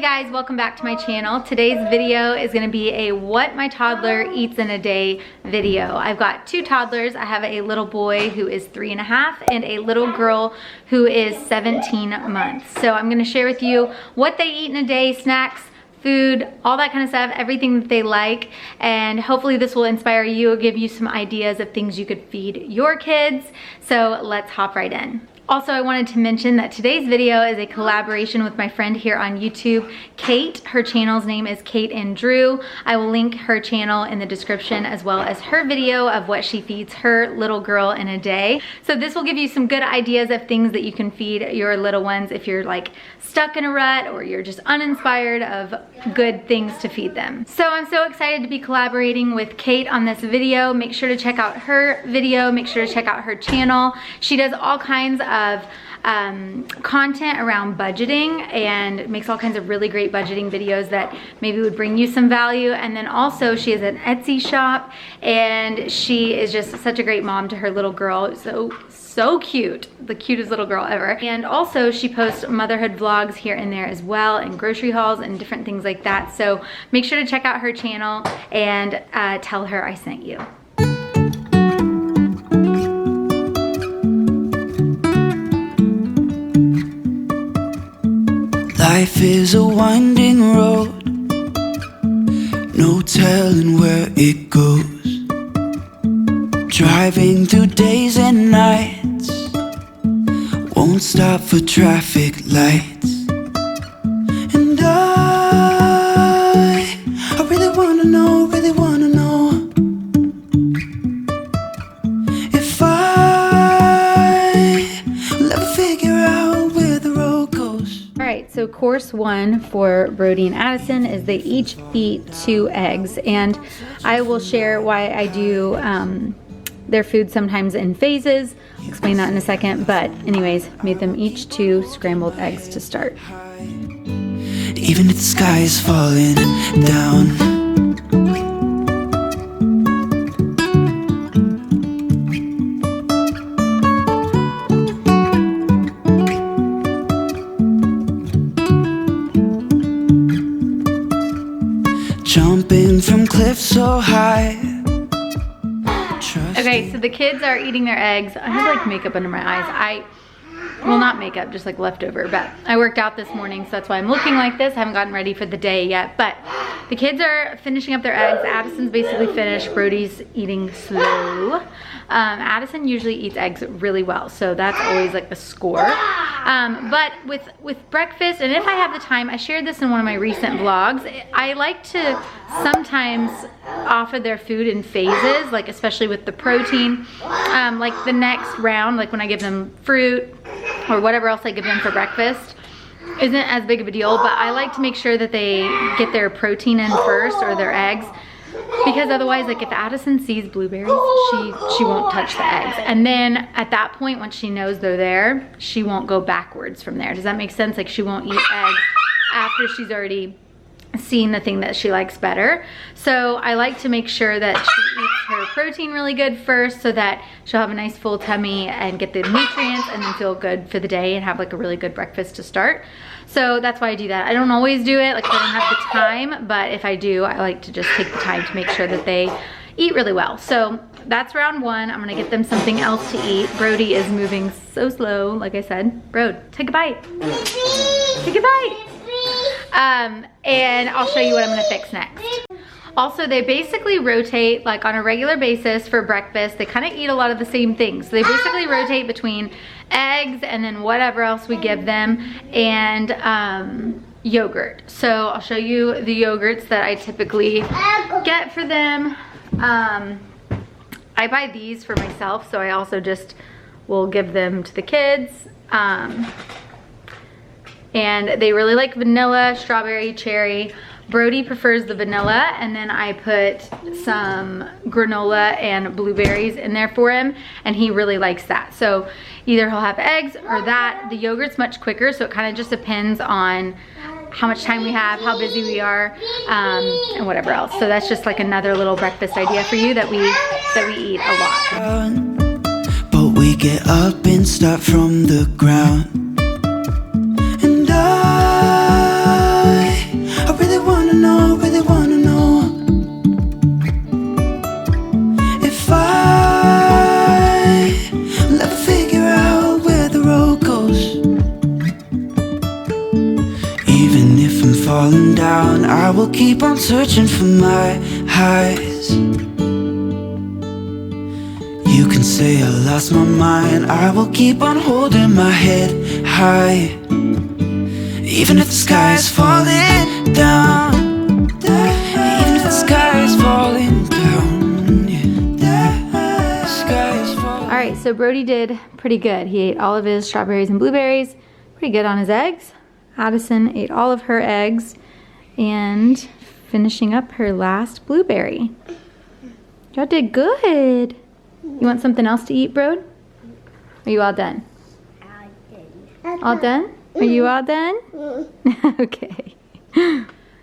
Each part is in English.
guys, welcome back to my channel. Today's video is going to be a what my toddler eats in a day video. I've got two toddlers. I have a little boy who is 3.5 and a little girl who is 17 months. So I'm going to share with you what they eat in a day, snacks, food, all that kind of stuff, everything that they like, and hopefully this will inspire you, give you some ideas of things you could feed your kids. So let's hop right in. Also, I wanted to mention that today's video is a collaboration with my friend here on YouTube, Kate. Her channel's name is Kate and Drew. I will link her channel in the description as well as her video of what she feeds her little girl in a day. So this will give you some good ideas of things that you can feed your little ones if you're like stuck in a rut or you're just uninspired of good things to feed them. So I'm so excited to be collaborating with Kate on this video. Make sure to check out her video. Make sure to check out her channel. She does all kinds of content around budgeting and makes all kinds of really great budgeting videos that maybe would bring you some value. And then also she has an Etsy shop and she is just such a great mom to her little girl. So cute, the cutest little girl ever. And also she posts motherhood vlogs here and there as well, and grocery hauls and different things like that. So make sure to check out her channel and tell her I sent you. Life is a winding road, no telling where it goes. Driving through days and nights, won't stop for traffic lights. And I really wanna know, if I will ever figure out where the road goes. Alright, so course one for Brody and Addison is they each eat 2 eggs, and I will share why I do their food sometimes in phases. I'll explain that in a second, but anyways, made them each 2 scrambled eggs to start. Even if the sky is falling down, jumping from cliffs so high. Okay, so the kids are eating their eggs. I have like makeup under my eyes. Well, not makeup, just like leftover, but I worked out this morning, so that's why I'm looking like this. I haven't gotten ready for the day yet, but the kids are finishing up their eggs. Addison's basically finished. Brody's eating slow. Addison usually eats eggs really well, so that's always like a score. But with breakfast, and if I have the time, I shared this in one of my recent vlogs, I like to sometimes offer their food in phases, like especially with the protein. Like the next round, like when I give them fruit or whatever else I give them for breakfast, isn't as big of a deal, but I like to make sure that they get their protein in first, or their eggs, because otherwise, like if Addison sees blueberries, she won't touch the eggs. And then at that point, once she knows they're there, she won't go backwards from there. Does that make sense? Like she won't eat eggs after she's already seen the thing that she likes better. So I like to make sure that she eats her protein really good first, so that she'll have a nice full tummy and get the nutrients and then feel good for the day and have like a really good breakfast to start. So that's why I do that. I don't always do it, like if I don't have the time, but if I do, I like to just take the time to make sure that they eat really well. So that's round one. I'm gonna get them something else to eat. Brody is moving so slow, like I said. Brody, take a bite. Take a bite. And I'll show you what I'm gonna fix next. Also, they basically rotate like on a regular basis for breakfast. They kind of eat a lot of the same things. So they basically rotate between eggs and then whatever else we give them, and yogurt. So I'll show you the yogurts that I typically get for them. I buy these for myself, so I also just will give them to the kids. And they really like vanilla, strawberry, cherry. Brody prefers the vanilla, and then I put some granola and blueberries in there for him, and he really likes that. So either he'll have eggs or that. The yogurt's much quicker, so it kind of just depends on how much time we have, how busy we are, and whatever else. So that's just like another little breakfast idea for you that we eat a lot. But we get up and start from the ground. And I falling down, I will keep on searching for my highs. You can say I lost my mind, I will keep on holding my head high. Even if the sky is falling down, even if the sky is falling down, yeah. The sky is falling. All right, so Brody did pretty good. He ate all of his strawberries and blueberries, pretty good on his eggs. Addison ate all of her eggs and finishing up her last blueberry. Y'all did good. You want something else to eat, Brode? Are you all done? All done? Are you all done? Okay.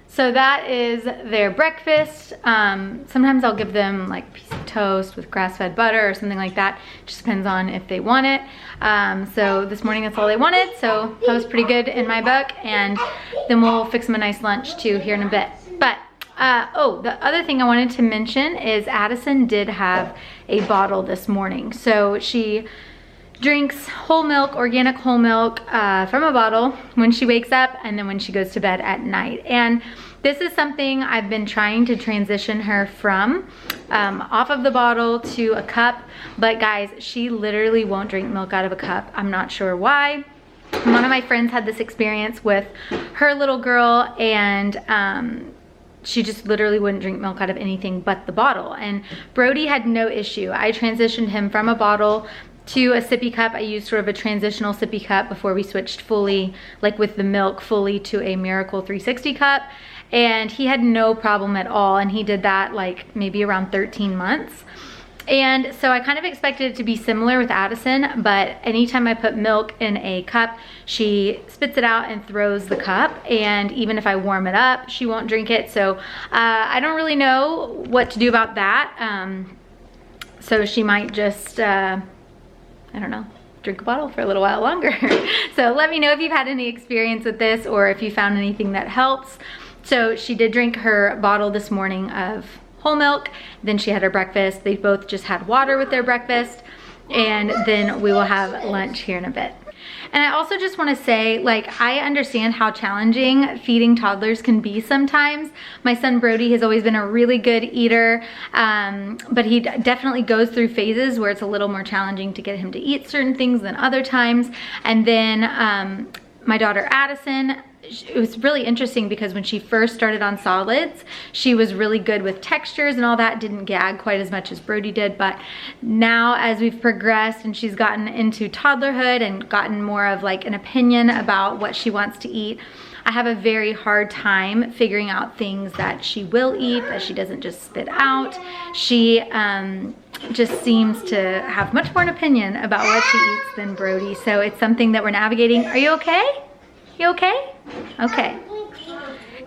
So that is their breakfast. Sometimes I'll give them like a piece of toast with grass-fed butter or something like that. Just depends on if they want it. So this morning that's all they wanted. So that was pretty good in my book. And then we'll fix them a nice lunch too here in a bit. But oh, the other thing I wanted to mention is Addison did have a bottle this morning. So she drinks whole milk, organic whole milk from a bottle when she wakes up and then when she goes to bed at night. And this is something I've been trying to transition her from, off of the bottle to a cup. But guys, she literally won't drink milk out of a cup. I'm not sure why. One of my friends had this experience with her little girl, and she just literally wouldn't drink milk out of anything but the bottle. And Brody had no issue. I transitioned him from a bottle to a sippy cup. I used sort of a transitional sippy cup before we switched fully, like with the milk, fully to a Miracle 360 cup. And he had no problem at all. And he did that like maybe around 13 months. And so I kind of expected it to be similar with Addison, but anytime I put milk in a cup, she spits it out and throws the cup. And even if I warm it up, she won't drink it. So I don't really know what to do about that. So she might just, I don't know, drink a bottle for a little while longer. So let me know if you've had any experience with this or if you found anything that helps. So she did drink her bottle this morning of whole milk. Then she had her breakfast. They both just had water with their breakfast. And then we will have lunch here in a bit. And I also just want to say, like, I understand how challenging feeding toddlers can be sometimes. My son Brody has always been a really good eater, but he definitely goes through phases where it's a little more challenging to get him to eat certain things than other times. And then my daughter Addison, it was really interesting because when she first started on solids, she was really good with textures and all that, didn't gag quite as much as Brody did. But now as we've progressed and she's gotten into toddlerhood and gotten more of like an opinion about what she wants to eat, I have a very hard time figuring out things that she will eat, that she doesn't just spit out. She just seems to have much more an opinion about what she eats than Brody. So it's something that we're navigating. Are you okay? You okay? Okay.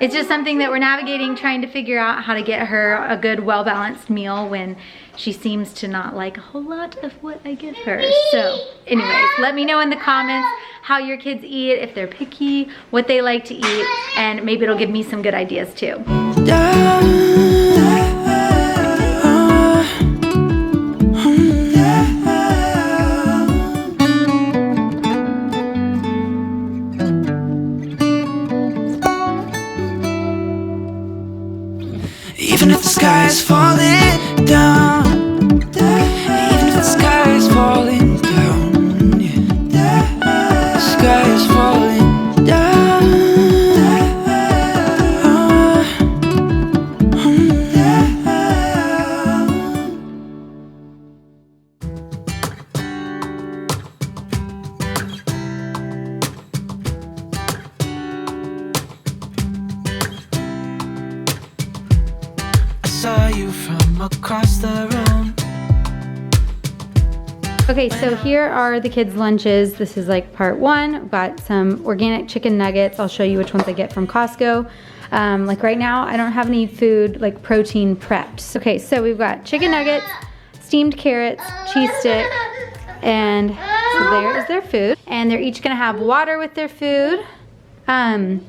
It's just something that we're navigating, trying to figure out how to get her a good, well-balanced meal when she seems to not like a whole lot of what I give her. So anyways, let me know in the comments how your kids eat, if they're picky, what they like to eat, and maybe it'll give me some good ideas too. Even if the sky is falling down, even if the sky is falling down, yeah. The sky is falling down. Saw you from across the room. Okay, so here are the kids' lunches. This is like part one. I've got some organic chicken nuggets. I'll show you which ones I get from Costco. Like right now, I don't have any food, like protein prepped. Okay, so we've got chicken nuggets, steamed carrots, cheese stick, and so there is their food. And they're each gonna have water with their food. And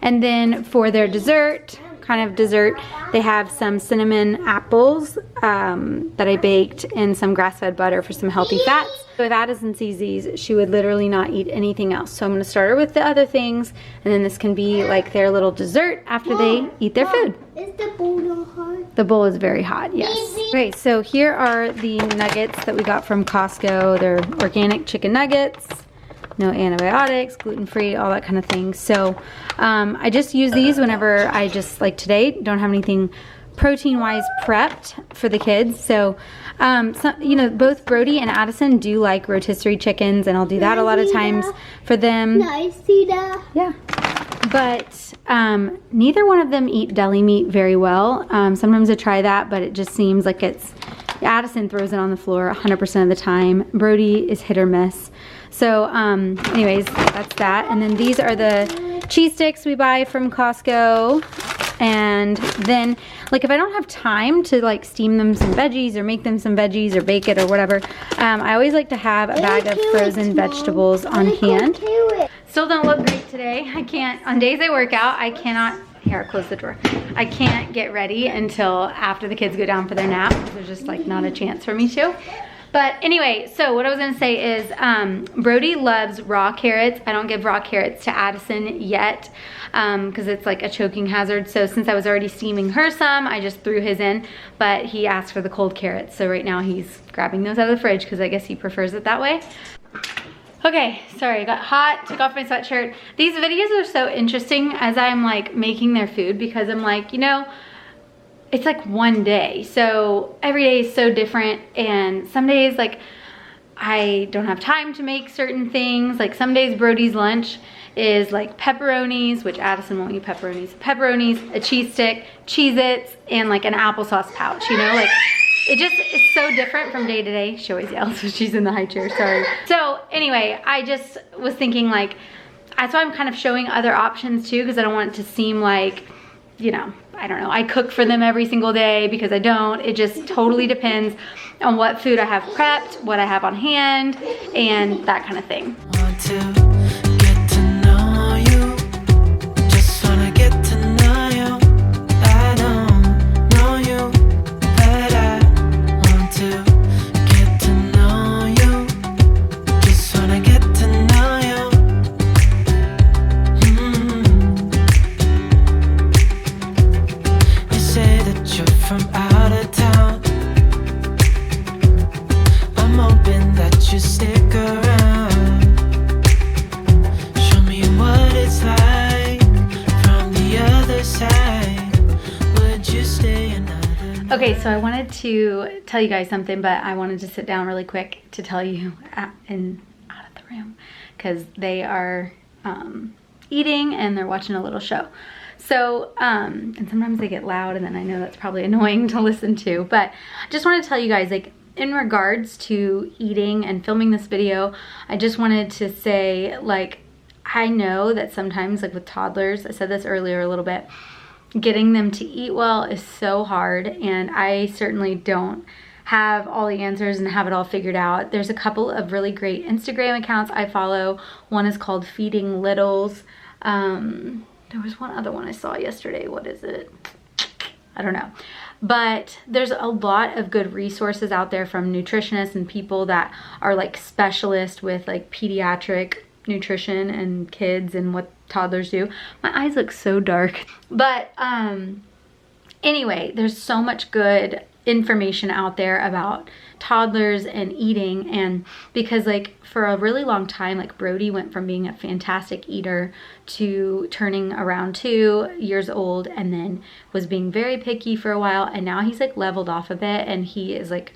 then for their dessert, kind of dessert. They have some cinnamon apples that I baked and some grass-fed butter for some healthy fats. So if Addison sees these, she would literally not eat anything else. So I'm gonna start her with the other things, and then this can be like their little dessert after they eat their food. Is the bowl not hot? The bowl is very hot, yes. Okay, so here are the nuggets that we got from Costco. They're organic chicken nuggets, no antibiotics, gluten-free, all that kind of thing. So I just use these whenever I just, like today, don't have anything protein-wise prepped for the kids. So, you know, both Brody and Addison do like rotisserie chickens, and I'll do that a lot of times for them. Nice, see that? Yeah. But neither one of them eat deli meat very well. Sometimes I try that, but it just seems like it's, Addison throws it on the floor 100% of the time. Brody is hit or miss. So anyways, that's that. And then these are the cheese sticks we buy from Costco. And then, like, if I don't have time to like steam them some veggies or make them some veggies or bake it or whatever, I always like to have a bag of frozen vegetables on hand. Still don't look great today. I can't, on days I work out, I cannot, here, I'll close the door. I can't get ready until after the kids go down for their nap. There's just like not a chance for me to. But anyway, so what I was gonna say is Brody loves raw carrots. I don't give raw carrots to Addison yet because it's like a choking hazard. So since I was already steaming her some, I just threw his in, but he asked for the cold carrots. So right now he's grabbing those out of the fridge because I guess he prefers it that way. Okay, sorry, I got hot, took off my sweatshirt. These videos are so interesting as I'm like making their food because I'm like, you know, it's like one day. So every day is so different, and some days like I don't have time to make certain things. Like some days Brody's lunch is like pepperonis, which Addison won't eat pepperonis. Pepperonis, a cheese stick, Cheez-Its, and like an applesauce pouch, you know, like it just is so different from day to day. She always yells when she's in the high chair, sorry. So anyway, I just was thinking like, that's why I'm kind of showing other options too, because I don't want it to seem like, you know, I don't know, I cook for them every single day, because I don't. It just totally depends on what food I have prepped, what I have on hand, and that kind of thing. Want to get to know you, just wanna get to know you. I don't know you, but I want to get to know you, just wanna get to know you. You say that you're from out of town, I'm hoping that you stick around. Show me what it's like from the other side. Would you stay another night? Okay, so I wanted to tell you guys something, but I wanted to sit down really quick to tell you out of the room, because they are eating and they're watching a little show. So, and sometimes they get loud, and then I know that's probably annoying to listen to, but I just want to tell you guys, like, in regards to eating and filming this video, I just wanted to say, like, I know that sometimes, like with toddlers, I said this earlier a little bit, getting them to eat well is so hard, and I certainly don't have all the answers and have it all figured out. There's a couple of really great Instagram accounts I follow. One is called Feeding Littles. There was one other one I saw yesterday. What is it? I don't know. But there's a lot of good resources out there from nutritionists and people that are like specialists with like pediatric nutrition and kids and what toddlers do. My eyes look so dark. But anyway, there's so much good information out there about toddlers and eating, and because like for a really long time, like Brody went from being a fantastic eater to turning around 2 years old, and then was being very picky for a while, and now he's like leveled off a bit, and he is like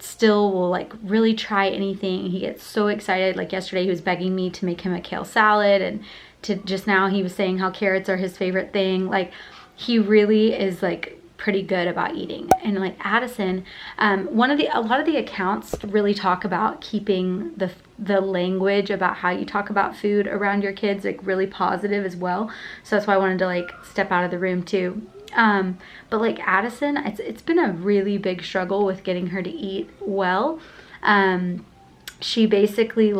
still will like really try anything. He gets so excited. Like yesterday he was begging me to make him a kale salad, and to just now he was saying how carrots are his favorite thing. Like he really is like pretty good about eating. And like Addison, a lot of the accounts really talk about keeping the language about how you talk about food around your kids like really positive as well. So that's why I wanted to like step out of the room too. But like Addison, it's been a really big struggle with getting her to eat well. She basically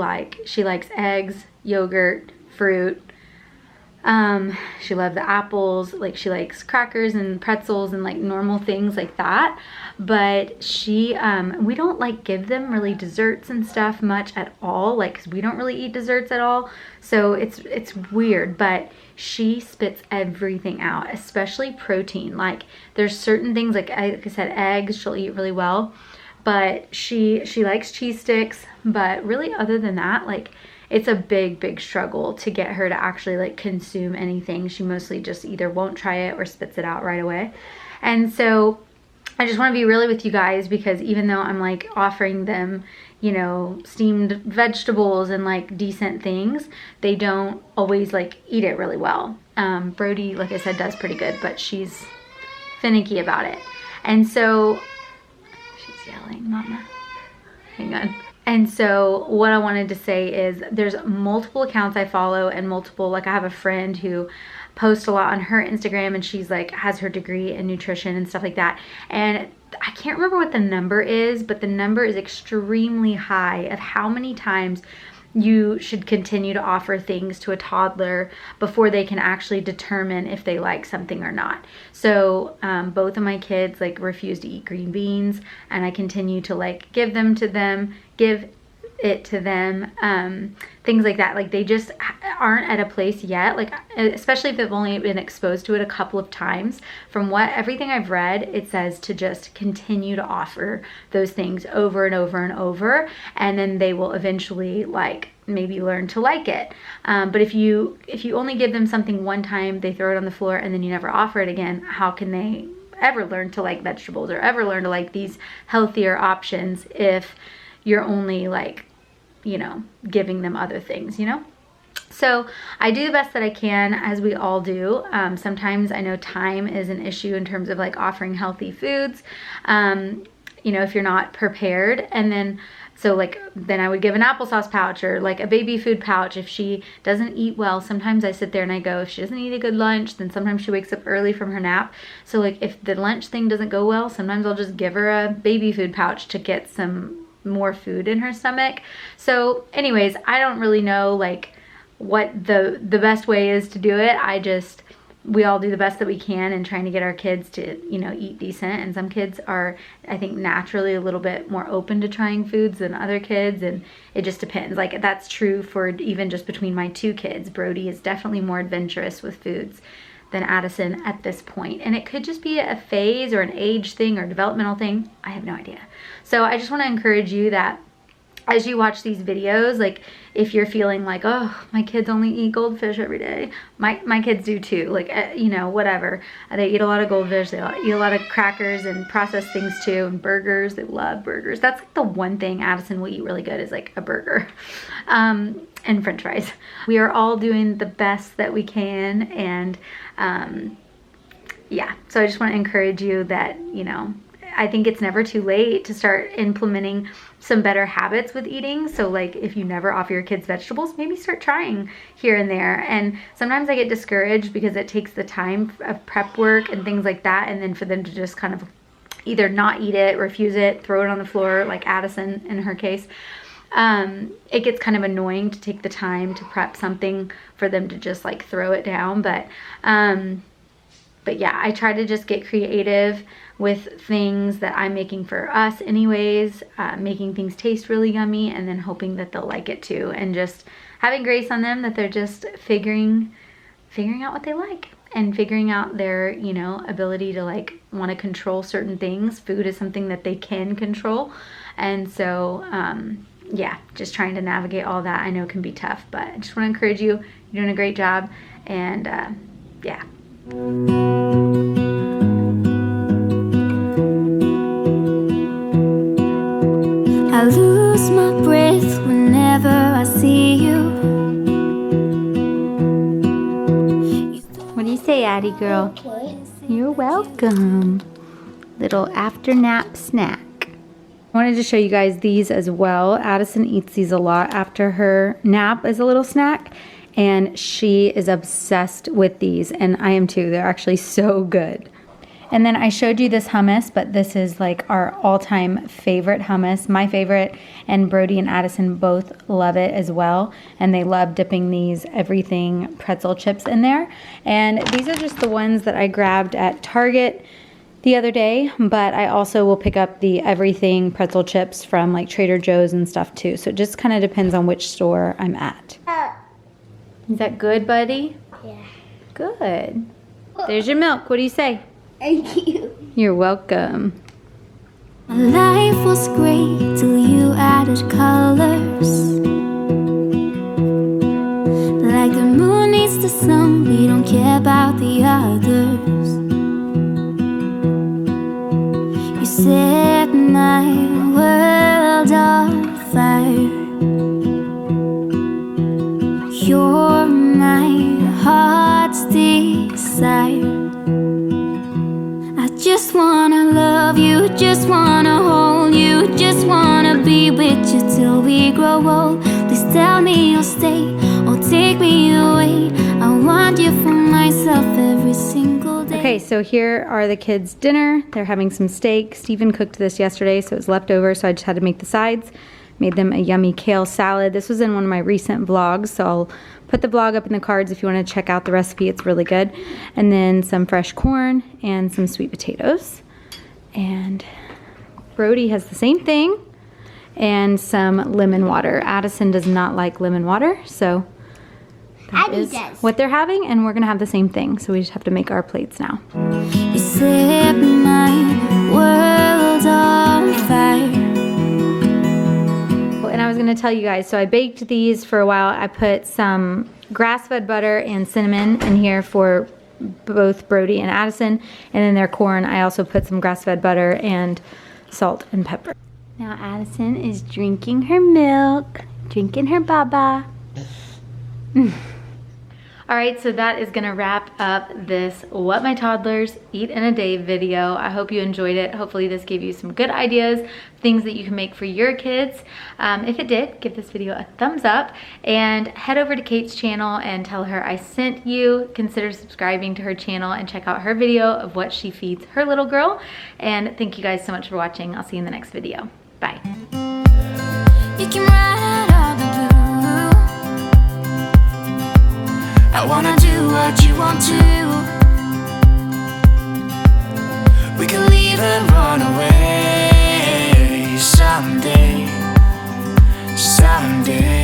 she likes eggs, yogurt, fruit, She loves the apples, like she likes crackers and pretzels and like normal things like that. But she, we don't like give them really desserts and stuff much at all, like 'cause we don't really eat desserts at all. So it's weird, but she spits everything out, especially protein. Like there's certain things, like I said, eggs, she'll eat really well. But she likes cheese sticks, but really other than that, like it's a big struggle to get her to actually like consume anything. She mostly just either won't try it or spits it out right away. And so I just want to be really with you guys, because even though I'm like offering them, you know, steamed vegetables and like decent things, they don't always like eat it really well. Brody, like I said, does pretty good, but she's finicky about it. And so she's yelling, Mama. Hang on. And so what I wanted to say is there's multiple accounts I follow and multiple, like I have a friend who posts a lot on her Instagram, and she's like has her degree in nutrition and stuff like that. And I can't remember what the number is, but the number is extremely high of how many times you should continue to offer things to a toddler before they can actually determine if they like something or not. So both of my kids like refuse to eat green beans, and I continue to like give it to them, things like that. Like they just aren't at a place yet, like especially if they've only been exposed to it a couple of times. From everything I've read, it says to just continue to offer those things over and over and over, and then they will eventually like maybe learn to like it. But if you only give them something one time, they throw it on the floor, and then you never offer it again, how can they ever learn to like vegetables or ever learn to like these healthier options if you're only like, you know, giving them other things, you know? So I do the best that I can, as we all do. Sometimes I know time is an issue in terms of like offering healthy foods, you know, if you're not prepared. And then, so like, then I would give an applesauce pouch or like a baby food pouch if she doesn't eat well. Sometimes I sit there and I go, if she doesn't eat a good lunch, then sometimes she wakes up early from her nap. So like if the lunch thing doesn't go well, sometimes I'll just give her a baby food pouch to get some more food in her stomach. So anyways, I don't really know like what the best way is to do it. We all do the best that we can in trying to get our kids to, you know, eat decent. And some kids are, I think, naturally a little bit more open to trying foods than other kids, and it just depends. Like that's true for even just between my two kids. Brody is definitely more adventurous with foods than Addison at this point. And it could just be a phase or an age thing or developmental thing. I have no idea. So I just want to encourage you that as you watch these videos, like if you're feeling like, oh, my kids only eat goldfish every day. My kids do too, like, you know, whatever. They eat a lot of goldfish, they eat a lot of crackers and processed things too, and burgers, they love burgers. That's like the one thing Addison will eat really good is like a burger. And french fries. We are all doing the best that we can, and yeah, so I just want to encourage you that, you know, I think it's never too late to start implementing some better habits with eating. So like if you never offer your kids vegetables, maybe start trying here and there. And sometimes I get discouraged because it takes the time of prep work and things like that, and then for them to just kind of either not eat it, refuse it, throw it on the floor, like Addison in her case. It gets kind of annoying to take the time to prep something for them to just like throw it down. But yeah, I try to just get creative with things that I'm making for us anyways, making things taste really yummy, and then hoping that they'll like it too, and just having grace on them that they're just figuring out what they like and figuring out their, you know, ability to like want to control certain things. Food is something that they can control. And so, yeah, just trying to navigate all that I know can be tough, but I just want to encourage you. You're doing a great job, and yeah. I lose my breath whenever I see you. What do you say, Addie girl? You're welcome. Little after nap snack. I wanted to show you guys these as well. Addison eats these a lot after her nap as a little snack, and she is obsessed with these, and I am too. They're actually so good. And then I showed you this hummus, but this is like our all-time favorite hummus, my favorite, and Brody and Addison both love it as well. And they love dipping these everything pretzel chips in there. And these are just the ones that I grabbed at Target the other day, but I also will pick up the everything pretzel chips from like Trader Joe's and stuff too. So it just kind of depends on which store I'm at. Is that good, buddy? Yeah. Good. There's your milk. What do you say? Thank you. You're welcome. My life was great till you added colors. Like the moon needs the sun, we don't care about the others. You set my world on fire. You're my heart's desire. I just wanna love you, just wanna hold you, just wanna be with you till we grow old. Please tell me you'll stay or take me away. I want you for myself every single day. Okay, so here are the kids' dinner. They're having some steak. Steven cooked this yesterday, so it was left over, so I just had to make the sides. Made them a yummy kale salad. This was in one of my recent vlogs, so I'll put the vlog up in the cards if you want to check out the recipe. It's really good. And then some fresh corn and some sweet potatoes. And Brody has the same thing. And some lemon water. Addison does not like lemon water, so that Addie is does. what they're having, and we're gonna have the same thing. So we just have to make our plates now. You set my world on fire. And I was gonna tell you guys, so I baked these for a while. I put some grass-fed butter and cinnamon in here for both Brody and Addison. And in their corn, I also put some grass-fed butter and salt and pepper. Now Addison is drinking her milk, drinking her baba. All right, so that is gonna wrap up this What My Toddlers Eat in a Day video. I hope you enjoyed it. Hopefully this gave you some good ideas, things that you can make for your kids. If it did, give this video a thumbs up and head over to Kate's channel and tell her I sent you. Consider subscribing to her channel and check out her video of what she feeds her little girl. And thank you guys so much for watching. I'll see you in the next video. Bye. You can ride all the blue. I wanna do what you want to. We can leave and run away someday, someday.